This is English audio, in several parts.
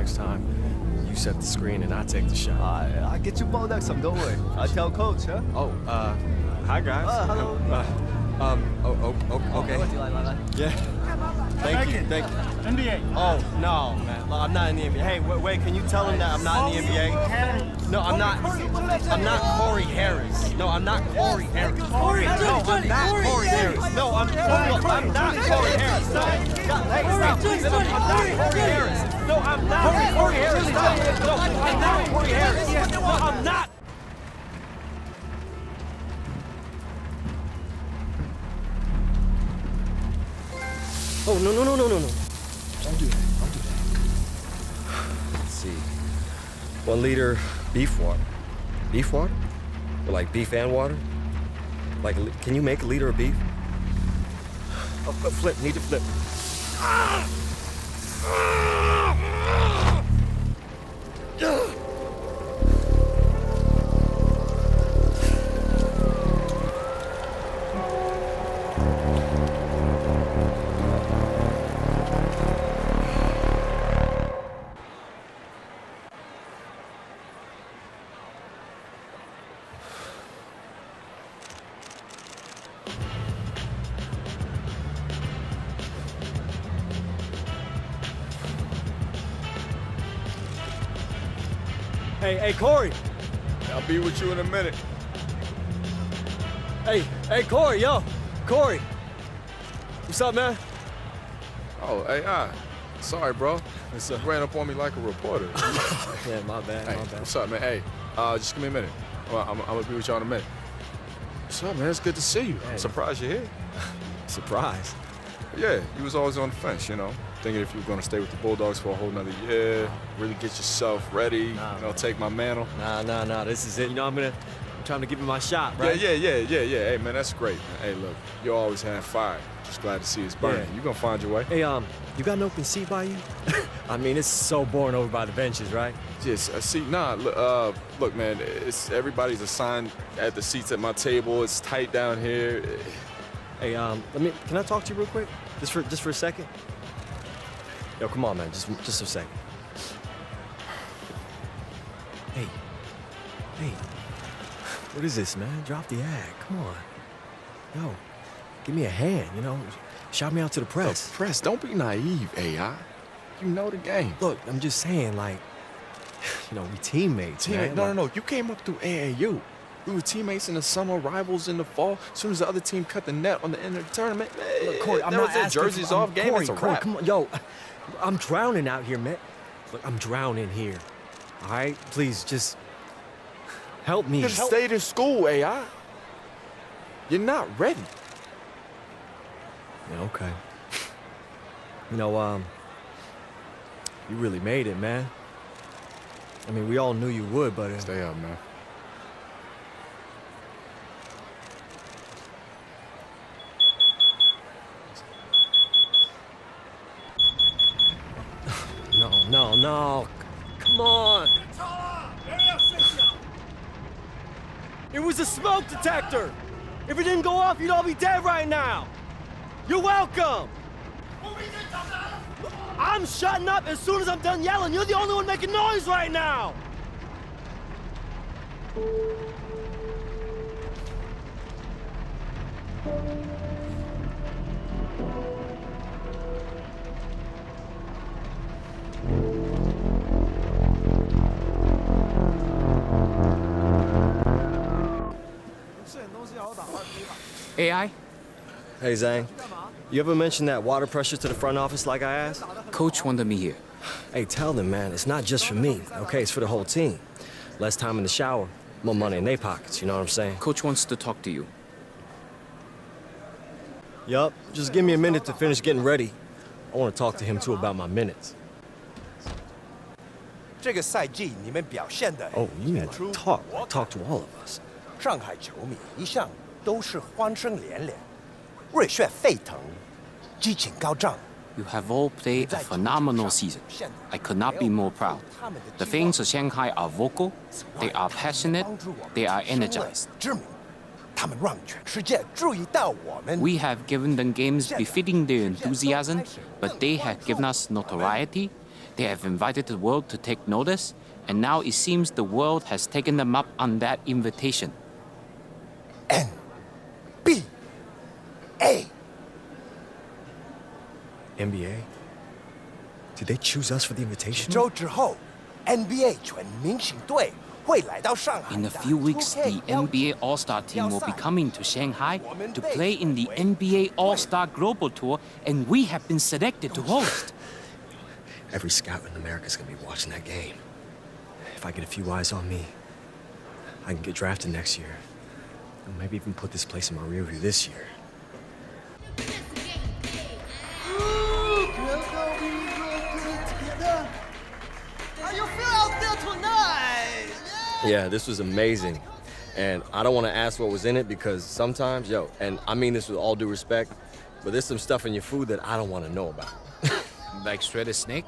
next time. You set the screen and I take the shot. I get you ball next time, don't worry. I tell coach, huh? Oh, hi guys. Hello. Okay. Yeah. Thank you. NBA. Oh, no, man. Look, I'm not in the NBA. Hey, wait, can you tell him that I'm not in the NBA? No, I'm not Corey Harris. No, I'm not Corey Harris. No, I'm not Corey Harris. No, I'm not Corey Harris. No, hey, stop. I'm not Corey Harris. No, I'm not Corey Harris. Stop. No, I'm not Corey Harris. No, I'm not. Oh, no. Don't do that. Let's see. 1 liter beef water. Beef water? Or like beef and water? Like, can you make a liter of beef? Oh, flip. Need to flip. Hey, Corey. I'll be with you in a minute. Hey, Corey, yo. Corey. What's up, man? Oh, hey, sorry, bro. It's ran up on me like a reporter. Yeah, my bad. What's up, man? Hey, just give me a minute. I'm gonna be with y'all in a minute. What's up, man? It's good to see you. Hey. I'm surprised you're here. Surprise. Yeah, you was always on the fence, thinking if you were gonna stay with the Bulldogs for a whole nother year, really get yourself ready, take my mantle. Nah, this is it. I'm trying to give it my shot, right? Yeah. Hey, man, that's great. Man. Hey, look, you always have fire. Just glad to see it's burning. Yeah. You gonna find your way. Hey, you got an open seat by you? I mean, it's so boring over by the benches, right? Yes, look, man, everybody's assigned at the seats at my table. It's tight down here. Hey, can I talk to you real quick? Just for a second? Yo, come on, man, just a second. Hey, what is this, man? Drop the act, come on. Yo, give me a hand, shout me out to the press. The press, don't be naive, AI. You know the game. Look, I'm just saying, like, we teammates, man. No. You came up through AAU. We were teammates in the summer, rivals in the fall. As soon as the other team cut the net on the end of the tournament, man, look, Corey, I'm not asking jerseys off game. Corey, it's a wrap. Come on, yo, I'm drowning out here, man. Look, I'm drowning here. All right, please, just help me. You just stayed in school, AI. You're not ready. Yeah, okay. You really made it, man. I mean, we all knew you would, but... Stay up, man. No. Come on. It was a smoke detector. If it didn't go off, you'd all be dead right now. You're welcome. I'm shutting up as soon as I'm done yelling. You're the only one making noise right now. AI? Hey, Zhang. You ever mention that water pressure to the front office like I asked? Coach wanted me here. Hey, tell them, man, it's not just for me, okay? It's for the whole team. Less time in the shower, more money in their pockets, you know what I'm saying? Coach wants to talk to you. Yup, just give me a minute to finish getting ready. I want to talk to him, too, about my minutes. 这个赛季你们表现得 Oh, you need to talk to all of us. 上海球迷一向都是欢声连连，热血沸腾，激情高涨。 You have all played a phenomenal season. I could not be more proud. The fans of Shanghai are vocal, they are passionate, they are energized. 知名，他们让全世界注意到我们。 We have given them games befitting their enthusiasm, but they have given us notoriety, They have invited the world to take notice, and now it seems the world has taken them up on that invitation. NBA. NBA? Did they choose us for the invitation? 周之后 NBA 全明星队会来到上海。 In a few weeks, the NBA All-Star team will be coming to Shanghai to play in the NBA All-Star Global Tour, and we have been selected to host. Every scout in America is going to be watching that game. If I get a few eyes on me, I can get drafted next year. Or maybe even put this place in my rear view this year. How you feel out there tonight? Yeah, this was amazing. And I don't want to ask what was in it because sometimes, and I mean this with all due respect, but there's some stuff in your food that I don't want to know about. Like shredded snake?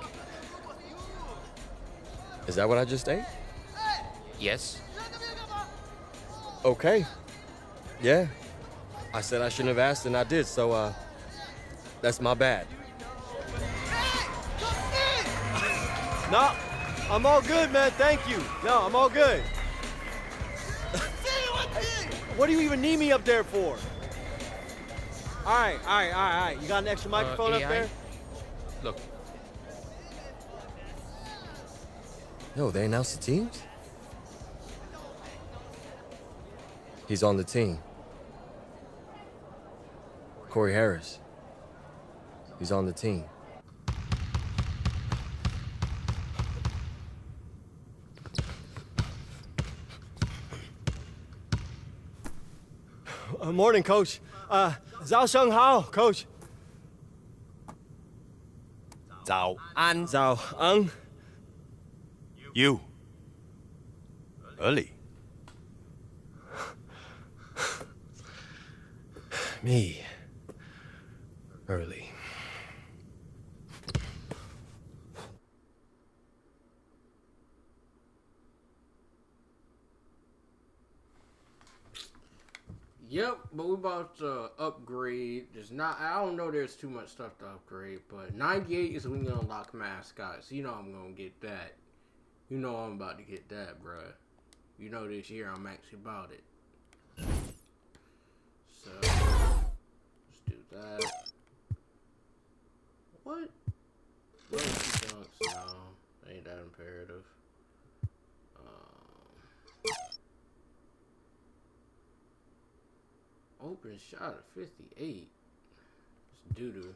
Is that what I just ate? Yes. Okay. Yeah. I said I shouldn't have asked and I did, so that's my bad. No, I'm all good, man. Thank you. No, I'm all good. What do you even need me up there for? All right. You got an extra microphone up AI? there? Look, No, they announced the teams? He's on the team. Corey Harris. He's on the team. Morning, Coach. Zhao Sheng Hao, Coach. 早安 Zhao Ang. You. Early. Me. Early. Yep, but we about to upgrade. I don't know there's too much stuff to upgrade, but 98 is when you unlock mascots. You know I'm gonna get that. You know I'm about to get that, bruh. You know this year I'm actually about it. So, let's do that. What? Loyalty dunks? No, ain't that imperative. Open shot of 58. It's doo-doo.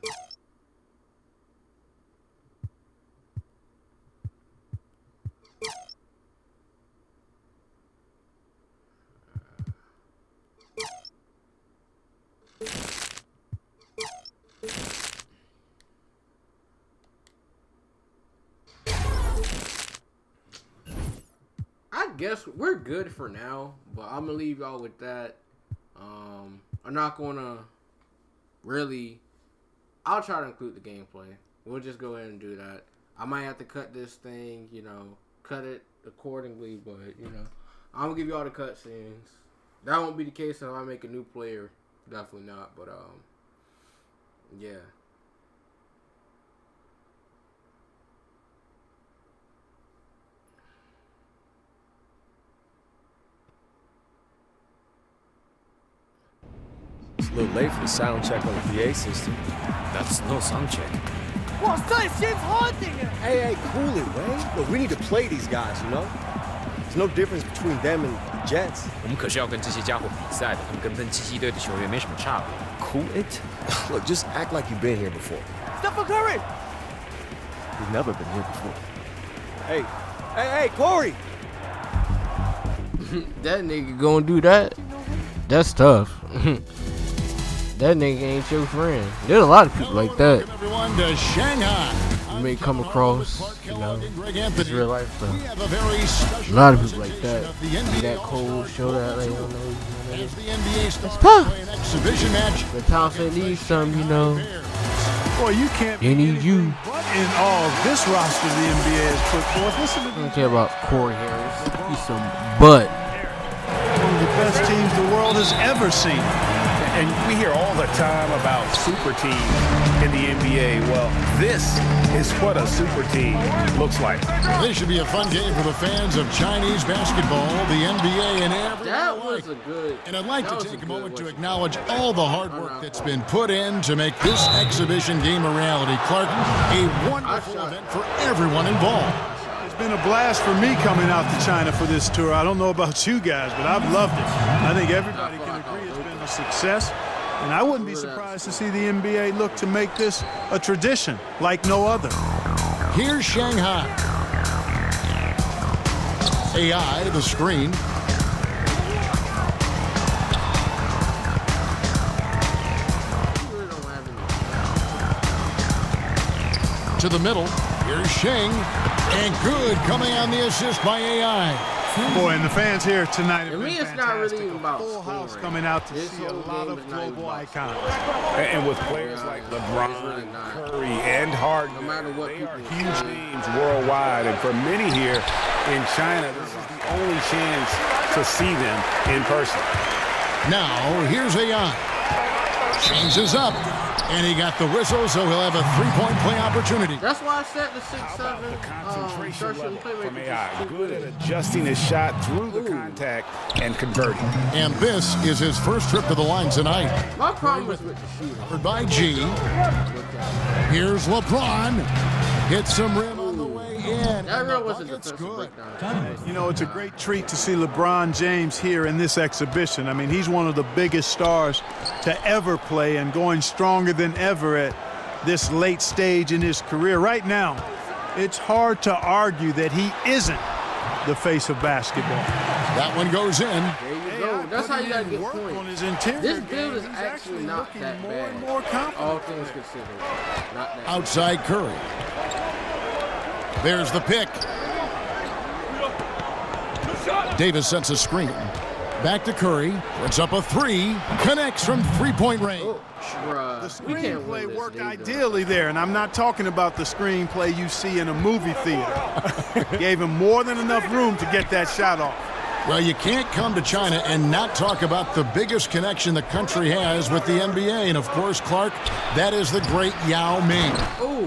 I guess we're good for now, but I'm gonna leave y'all with that. I'm not gonna really. I'll try to include the gameplay. We'll just go ahead and do that. I might have to cut this thing, cut it accordingly, but I'm gonna give you all the cutscenes. That won't be the case if I make a new player. Definitely not, but yeah. It's a little late for the sound check on the PA system. that's no sound check. Hey, cool it, Wayne. Look, we need to play these guys, you know? There's no difference between them and the Jets. 我们可是要跟这些家伙比赛的，他们跟喷气系队的球员没什么差别。 Cool it? Look, just act like you've been here before. Stephen Curry. We've never been here before. Hey, Corey. That nigga gonna do that? That's tough. That nigga ain't your friend. There's a lot of people like that. Welcome everyone to Shanghai. You may come across, it's real life stuff. We have a very special A lot of people like that. of the Be NBA that cold, show that like, as the NBA starts to tough. play an exhibition match. the town say needs some, Boy, you can't They need you. What in all this roster the NBA has put forth? Listen to I don't care about Corey Harris. He's some butt. one of the best teams the world has ever seen. And we hear all the time about super teams in the NBA. Well, this is what a super team looks like. This should be a fun game for the fans of Chinese basketball, the NBA, and everyone That alike. was a good. And I'd like that to was take a good moment to one. acknowledge all the hard work that's been put in to make this exhibition game a reality. Clark, a wonderful event for everyone involved. It's been a blast for me coming out to China for this tour. I don't know about you guys, but I've loved it. I think everybody can agree it's been a success. And I wouldn't be surprised to see the NBA look to make this a tradition like no other. Here's Shanghai. AI to the screen. To the middle. Here's Sheng. And good coming on the assist by AI. Boy, and the fans here tonight have To been me, it's fantastic. not really even about Full house scoring. coming out to This see a whole lot game of is not even global about icons. And with players like It's LeBron, really not. Curry, and Harden, No matter what they are people huge say. names worldwide. And for many here in China, this is the only chance to see them in person. Now, here's AI. Changes up. And he got the whistle, so he'll have a three-point play opportunity. That's why I said the How about 6'7" the concentration starts level playmaker from is AI? too Good at adjusting his shot through the Ooh. contact and converting. And this is his first trip to the line tonight. My problem is with the shooting. Covered by G. Here's LeBron. Hits some rim on the way in. That and real the was a bucket's defensive good. breakdown. You know, it's a great treat to see LeBron James here in this exhibition. I mean, he's one of the biggest stars to ever play and going stronger than ever at this late stage in his career. Right now, it's hard to argue that he isn't the face of basketball. That one goes in. There you go. That's how you gotta get work points. on his interior This game. build is He's actually not looking that more bad. and more confident. All things considered, not that. Outside Curry. There's the pick. Davis sets a screen. Back to Curry. Puts up a three. Connects from three-point range. Oh, bruh. The We can't screenplay win this worked league, though. ideally there, and I'm not talking about the screenplay you see in a movie theater. Gave him more than enough room to get that shot off. Well, you can't come to China and not talk about the biggest connection the country has with the NBA. And, of course, Clark, that is the great Yao Ming.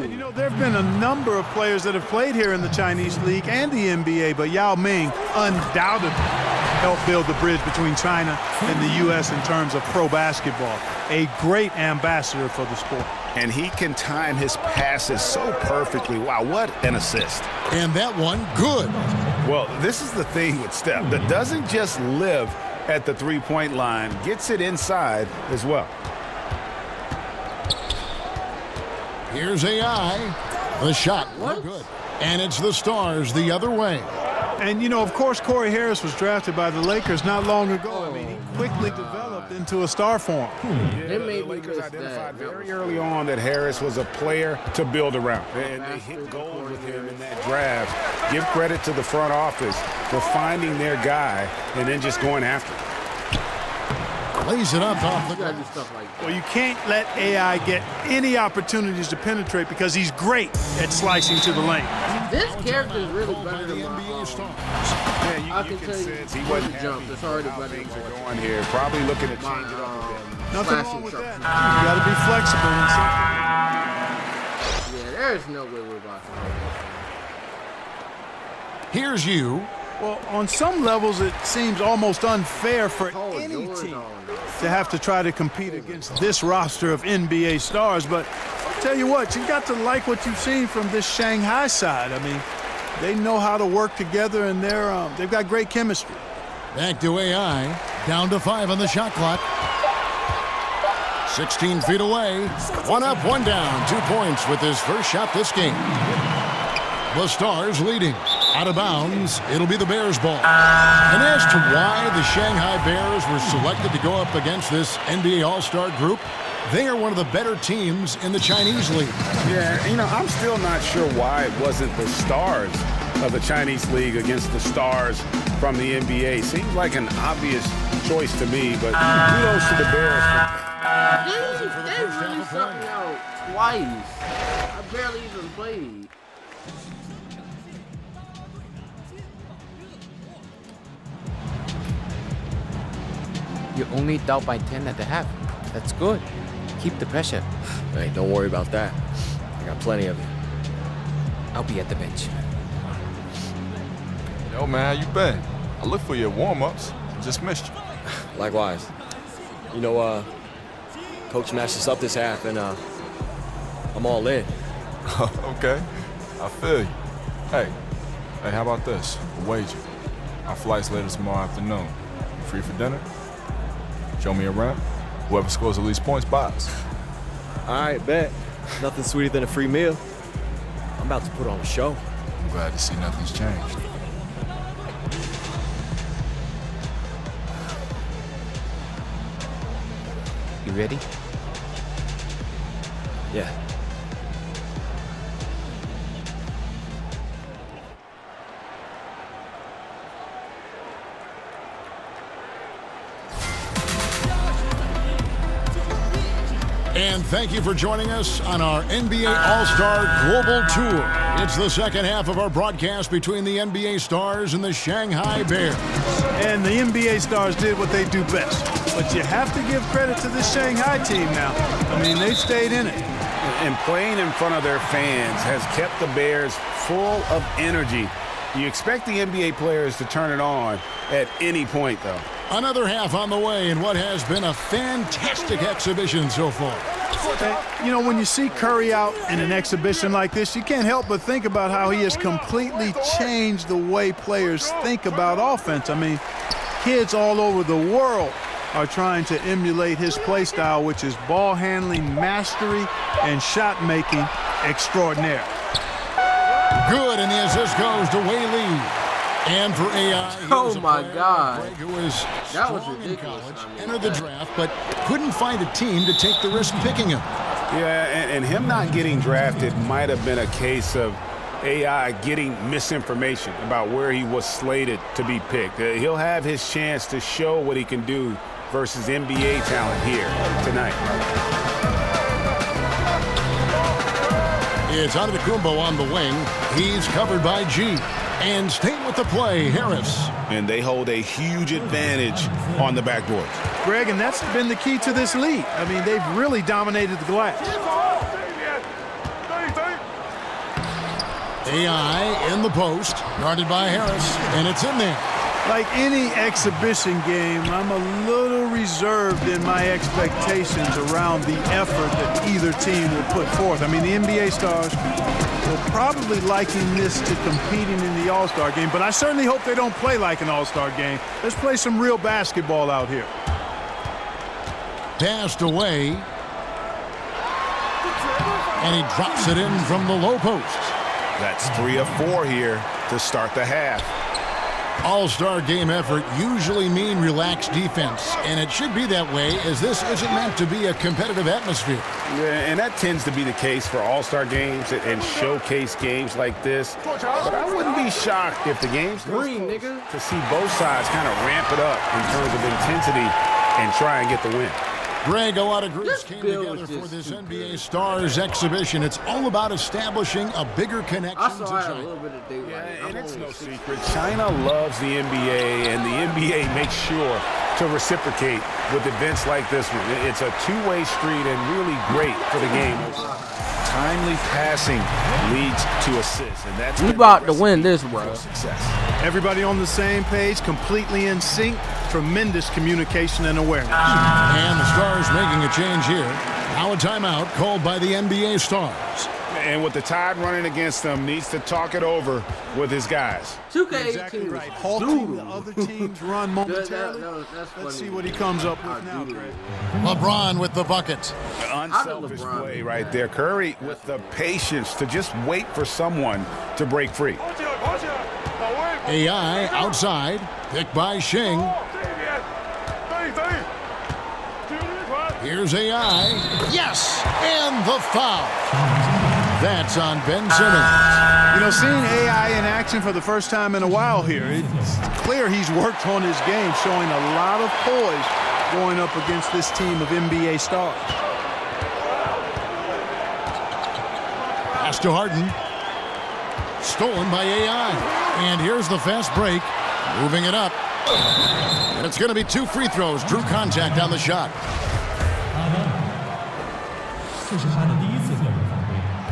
And you know, there have been a number of players that have played here in the Chinese League and the NBA, but Yao Ming undoubtedly helped build the bridge between China and the U.S. in terms of pro basketball. A great ambassador for the sport. And he can time his passes so perfectly. Wow, what an assist. And that one, good. Well, this is the thing with Steph that doesn't just live at the three-point line, gets it inside as well. Here's AI. The shot, no good. And it's the Stars the other way. And, you know, of course, Corey Harris was drafted by the Lakers not long ago. I mean, he quickly developed into a star for him. They made The me Lakers miss identified that. very early on that Harris was a player to build around. And they hit gold with him in that draft. Give credit to the front office for finding their guy and then just going after him. Lays it up off the You gotta do glass. stuff like that. Well, you can't let AI get any opportunities to penetrate because he's great at slicing to the lane. This character is really better The than my NBA Stars. Yeah, I you can can tell you sense he before wasn't the happy jump, it's already how better things than are going here. Probably looking to my change it up a bit. Nothing slashing wrong with that. sharpshooter. You got to be flexible. And Yeah, there is no way we're about to win this. Here's you. well, on some levels, it seems almost unfair for Oh, any yours team on. to have to try to compete against this roster of NBA stars. But I'll tell you what, you got to like what you've seen from this Shanghai side. I mean, they know how to work together, and they've got great chemistry. Back to AI. Down to 5 on the shot clock. 16 feet away. One up, one down. 2 points with his first shot this game. The Stars leading. Out of bounds. It'll be the Bears' ball. And as to why the Shanghai Bears were selected to go up against this NBA All-Star group, they are one of the better teams in the Chinese League. Yeah, you know, I'm still not sure why it wasn't the stars of the Chinese League against the stars from the NBA. Seems like an obvious choice to me, but kudos to the Bears for They really sucked me out twice. I barely even played. You're only down by 10 at the half. That's good. Keep the pressure. Hey, don't worry about that. I got plenty of it. I'll be at the bench. Yo, man, how you been? I looked for your warm-ups. Just missed you. Likewise. You know, Coach matched us up this half, and I'm all in. Okay, I feel you. Hey, how about this? A wager. Our flight's later tomorrow afternoon. You free for dinner? Show me around. Whoever scores the least points buys. All right, bet. Nothing sweeter than a free meal. I'm about to put on a show. I'm glad to see nothing's changed. You ready? Yeah. And thank you for joining us on our NBA All-Star Global Tour. It's the second half of our broadcast between the NBA Stars and the Shanghai Bears. And the NBA Stars did what they do best. But you have to give credit to this Shanghai team now. I mean, they stayed in it. And playing in front of their fans has kept the Bears full of energy. You expect the NBA players to turn it on at any point, though. Another half on the way in what has been a fantastic exhibition so far. You know, when you see Curry out in an exhibition like this, you can't help but think about how he has completely changed the way players think about offense. I mean, kids all over the world are trying to emulate his play style, which is ball handling mastery and shot making extraordinaire. Good, and the assist goes to Wei Lee. And for AI, Oh my God. Greg, who was That was strong in ridiculous. college, I mean, entered the draft, but couldn't find a team to take the risk picking him. Yeah, and him not getting drafted might have been a case of AI getting misinformation about where he was slated to be picked. He'll have his chance to show what he can do versus NBA talent here tonight. It's Antetokounmpo on the wing. He's covered by G. And staying with the play, Harris. And they hold a huge advantage on the backboard. Greg, and that's been the key to this league. I mean, they've really dominated the glass. AI in the post, guarded by Harris, and it's in there. Like any exhibition game, I'm a little reserved in my expectations around the effort that either team will put forth. I mean, the NBA Stars will probably liken this to competing in the All-Star game, but I certainly hope they don't play like an All-Star game. Let's play some real basketball out here. Passed away. And he drops it in from the low post. That's 3 of 4 here to start the half. All-Star game effort usually mean relaxed defense, and it should be that way as this isn't meant to be a competitive atmosphere. Yeah, and that tends to be the case for All-Star games and showcase games like this. But I wouldn't be shocked if the game's Green, nigga. to see both sides kind of ramp it up in terms of intensity and try and get the win. Greg, a lot of groups This came bill together is for just this too NBA good. Stars exhibition. It's all about establishing a bigger connection I to saw I had a China. little bit of daylight. Yeah, and I'm it's only no 6 secret. China loves the NBA, and the NBA makes sure to reciprocate with events like this one. It's a two-way street and really great for the game. Timely passing leads to assists, and that's We been about the to win recipe this, bro. for success. Everybody on the same page, completely in sync, tremendous communication and awareness. And the Stars making a change here. Now a timeout called by the NBA Stars. And with the tide running against them, needs to talk it over with his guys. 2K18 Exactly was right. Halting the doodle. other team's run momentarily. That's funny. Let's see what he comes up with now, doodle. Greg. LeBron with the bucket. Unselfish LeBron play be right there. Curry with the patience to just wait for someone to break free. AI outside. Picked by Shing. Here's AI. Yes! And the foul. That's on Ben Simmons. You know, seeing AI in action for the first time in a while here, it's clear he's worked on his game, showing a lot of poise going up against this team of NBA stars. Pass to Harden. Stolen by AI. And here's the fast break. Moving it up. And it's going to be 2 free throws. Drew contact on the shot.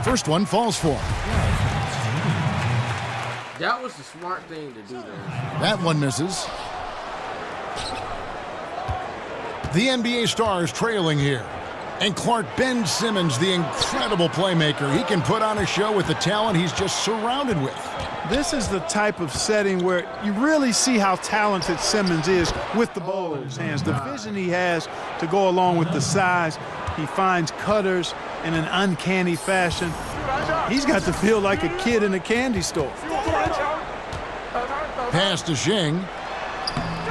First one falls for him. That was the smart thing to do there. That one misses. The NBA Stars trailing here. And Clark, Ben Simmons, the incredible playmaker. He can put on a show with the talent he's just surrounded with. This is the type of setting where you really see how talented Simmons is with the ball in his hands. The vision he has to go along with the size. He finds cutters in an uncanny fashion. He's got to feel like a kid in a candy store. Pass to Shing.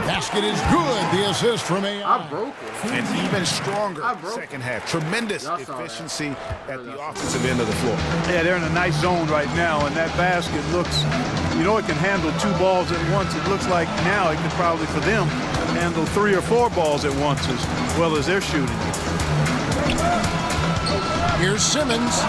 Basket is good. The assist from AI. I broke it. And even stronger second half. Tremendous efficiency at the offensive end of the floor. Yeah, they're in a nice zone right now, and that basket looks, you know, it can handle 2 balls at once. It looks like now it could probably, for them, handle 3 or 4 balls at once as well as they're shooting. Here's Simmons.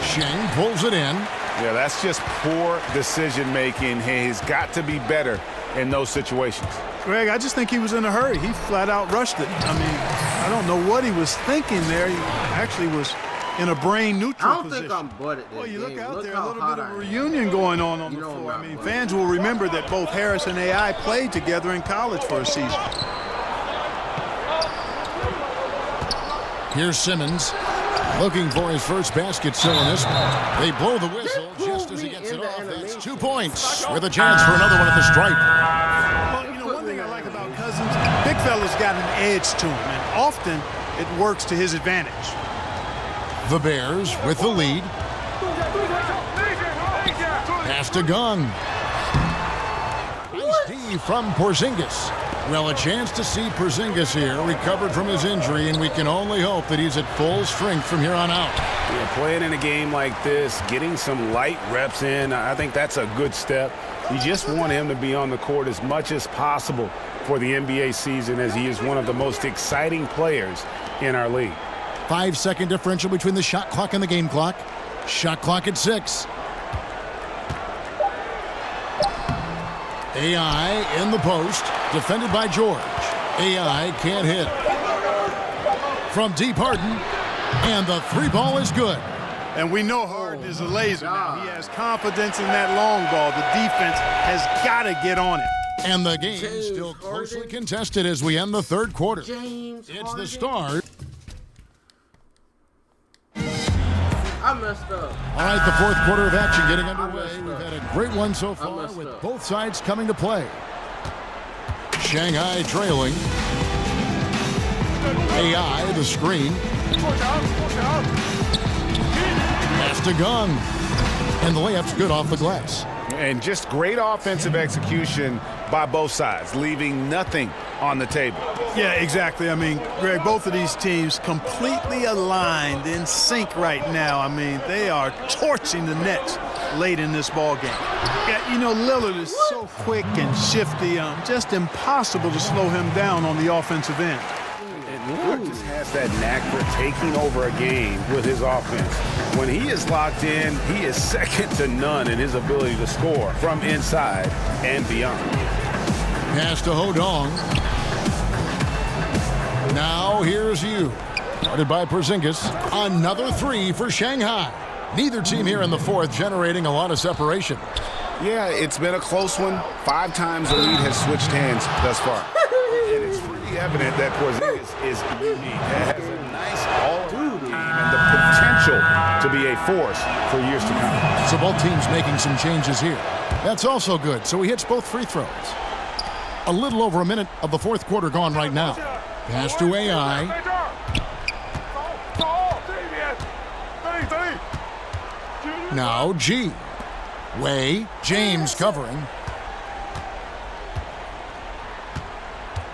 Shing pulls it in. Yeah, that's just poor decision making. He's got to be better in those situations. Greg, I just think he was in a hurry. He flat out rushed it. I mean, I don't know what he was thinking there. He actually was in a brain neutral position. I don't think I'm butted this Well, you look game. out look there, a how little hot bit of a I am. reunion going on the know floor. I'm I mean, not fans will remember that both Harris and AI played together in college for a season. Here's Simmons looking for his first basket still in this one. They blow the whistle just as he gets it off. That's 2 points with a chance for another one at the stripe. Well, you know, one thing I like about Cousins, big fella's got an edge to him, and often it works to his advantage. The Bears with the lead. Pass to Gung. Nice D from Porzingis. Well, a chance to see Porzingis here, recovered from his injury, and we can only hope that he's at full strength from here on out. Yeah, playing in a game like this, getting some light reps in, I think that's a good step. You just want him to be on the court as much as possible for the NBA season, as he is one of the most exciting players in our league. 5-second differential between the shot clock and the game clock. Shot clock at 6. AI in the post, defended by George. AI can't hit. From deep Harden, and the 3 ball is good. And we know Harden is a laser now. He has confidence in that long ball. The defense has got to get on it. And the game still closely contested as we end the third quarter. It's the Stars. I messed up. All right, the fourth quarter of action getting underway. We've had a great one so far with both sides coming to play. Shanghai trailing. AI, the screen. Pass to Gung. And the layup's good off the glass. And just great offensive execution by both sides, leaving nothing on the table. Yeah, exactly. I mean, Greg, both of these teams completely aligned, in sync right now. I mean, they are torching the Nets late in this ball game. Yeah, you know, Lillard is so quick and shifty. Just impossible to slow him down on the offensive end. Lillard just has that knack for taking over a game with his offense. When he is locked in, he is second to none in his ability to score from inside and beyond. Pass to Hodong. Now here's you. Guarded by Porzingis. Another 3 for Shanghai. Neither team here in the fourth generating a lot of separation. Yeah, it's been a close one. 5 times the lead has switched hands thus far. And it's pretty evident that Porzingis is unique. Has a nice all-around game and the potential to be a force for years to come. So both teams making some changes here. That's also good. So he hits both free throws. A little over a minute of the fourth quarter gone right now. Pass to AI. Now G. Way. James covering.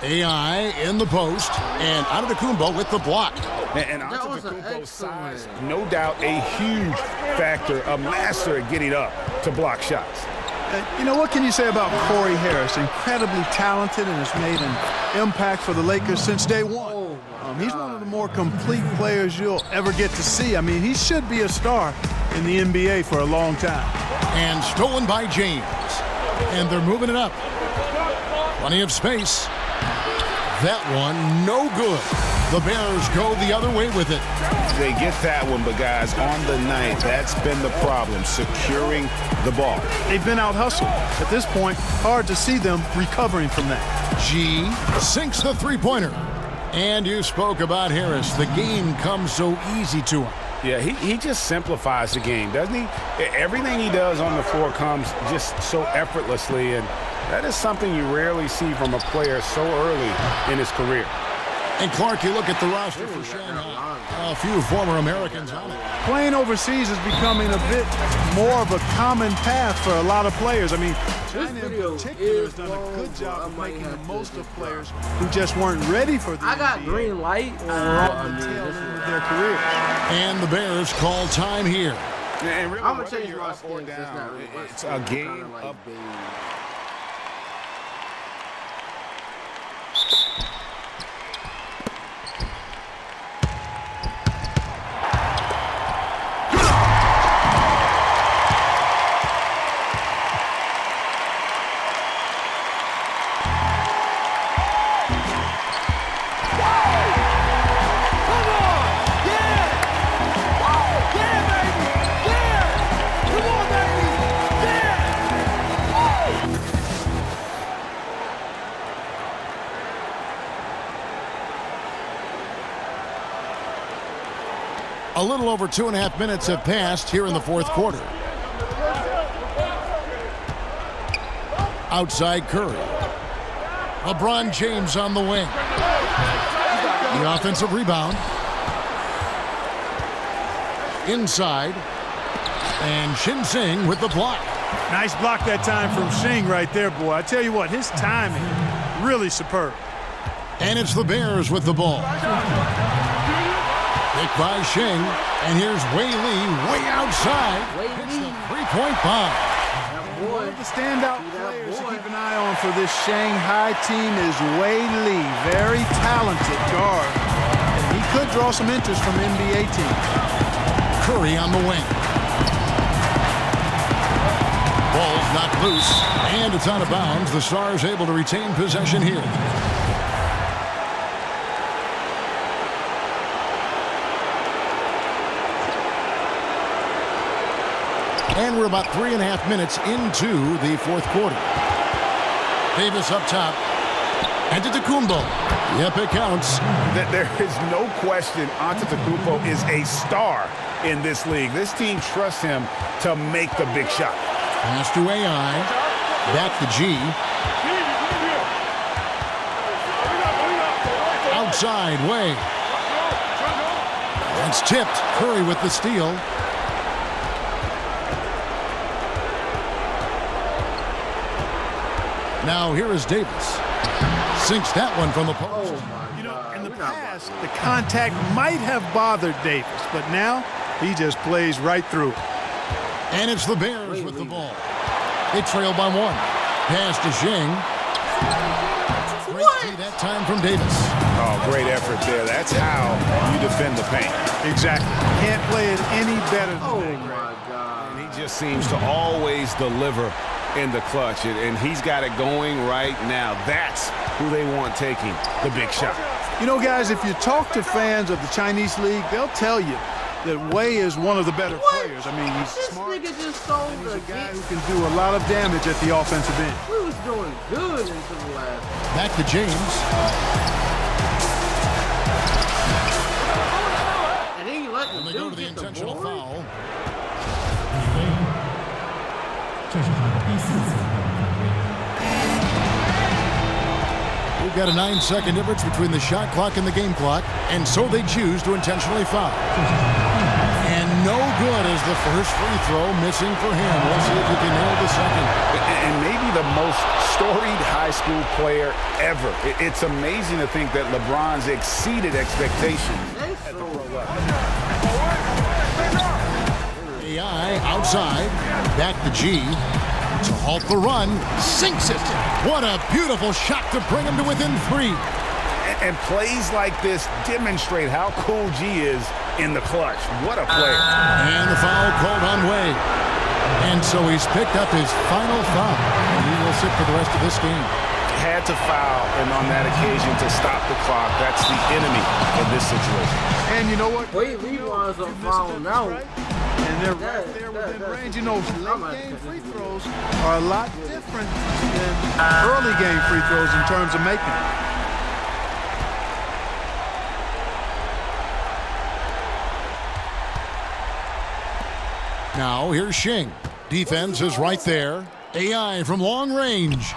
AI in the post. And Antetokounmpo with the block. And Antetokounmpo's size, no doubt a huge factor, a master at getting up to block shots. You know, what can you say about Corey Harris? Incredibly talented and has made an impact for the Lakers since day one. He's one of the more complete players you'll ever get to see. I mean, he should be a star in the NBA for a long time. And stolen by James. And they're moving it up. Plenty of space. That one, no good. The Bears go the other way with it. They get that one, but guys, on the night, that's been the problem, securing the ball. They've been out-hustled. At this point, hard to see them recovering from that. G sinks the three-pointer. And you spoke about Harris. The game comes so easy to him. Yeah, he just simplifies the game, doesn't he? Everything he does on the floor comes just so effortlessly, and that is something you rarely see from a player so early in his career. And Clark, you look at the roster for Shanghai. A few former Americans on it. Playing overseas is becoming a bit more of a common path for a lot of players. I mean, China in particular has done a good job of making the most of players who just weren't ready for the I got NBA green light. on the tail end of their career. And the Bears call time here. And really, I'm gonna whether change you're my up or skin. down, it's a game of A little over 2.5 minutes have passed here in the fourth quarter. Outside Curry. LeBron James on the wing. The offensive rebound. Inside. And Shin Sing with the block. Nice block that time from Shing right there, boy. I tell you what, his timing really superb. And it's the Bears with the ball. Picked by Shing, and here's Wei Lee way outside. Hits the three-point bomb. One of the standout players to keep an eye on for this Shanghai team is Wei Lee. Very talented guard. And he could draw some interest from NBA teams. Curry on the wing. Ball's knocked loose, and it's out of bounds. The Stars able to retain possession here. And we're about 3.5 minutes into the fourth quarter. Davis up top. Antetokounmpo. Yep, it counts. There is no question Antetokounmpo is a star in this league. This team trusts him to make the big shot. Pass to AI. Back to G. Outside, Way. That's tipped. Curry with the steal. Now here is Davis. Sinks that one from the post. You know, in the past, the contact might have bothered Davis, but now he just plays right through it. And it's the Bears with the ball. They trail by one. Pass to Shing. Great that time from Davis. Oh, great effort there. That's how you defend the paint. Exactly. Can't play it any better than that. My God. And he just seems to always deliver in the clutch, and he's got it going right now. That's who they want taking the big shot. You know, guys, if you talk to fans of the Chinese league, they'll tell you that Wei is one of the better players. I mean, he's This smart. nigga just sold He's a a guy game. who can do a lot of damage at the offensive end. We was doing good until the last. Back to James. And then you let And the they go to dude the get the intentional board. foul. 这是他的第4次犯规。 We've got a 9-second difference between the shot clock and the game clock, and so they choose to intentionally foul. And no good as the first free throw missing for him. We'll see if he can nail the second. And maybe the most storied high school player ever. It's amazing to think that LeBron's exceeded expectations at the pro level. AI outside, back to G. To halt the run, sinks it. What a beautiful shot to bring him to within 3. And plays like this demonstrate how cool G is in the clutch. What a player. And the foul called on Wei. And so he's picked up his final foul. And he will sit for the rest of this game. had to foul, and on that occasion to stop the clock. That's the enemy in this situation. And you know what? Wait, rebounds on fouling out. And they're right there within range. You know, late-game free throws are a lot different than early game free throws in terms of making it. Now here's Shing. Defense is right there. AI from long range.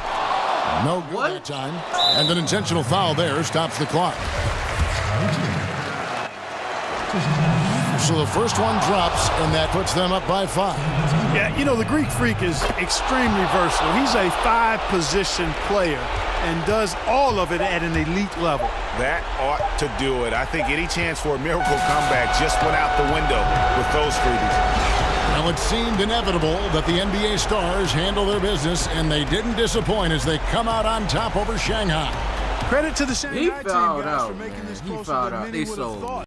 No good that time. And an intentional foul there stops the clock. So the first one drops, and that puts them up by 5. Yeah, you know, the Greek Freak is extremely versatile. He's a 5-position player and does all of it at an elite level. That ought to do it. I think any chance for a miracle comeback just went out the window with those freebies. Well, it seemed inevitable that the NBA stars handle their business, and they didn't disappoint as they come out on top over Shanghai. Credit to the Shanghai team, guys, fouled out, for making man. this He closer fouled than out. many They would have sold. thought.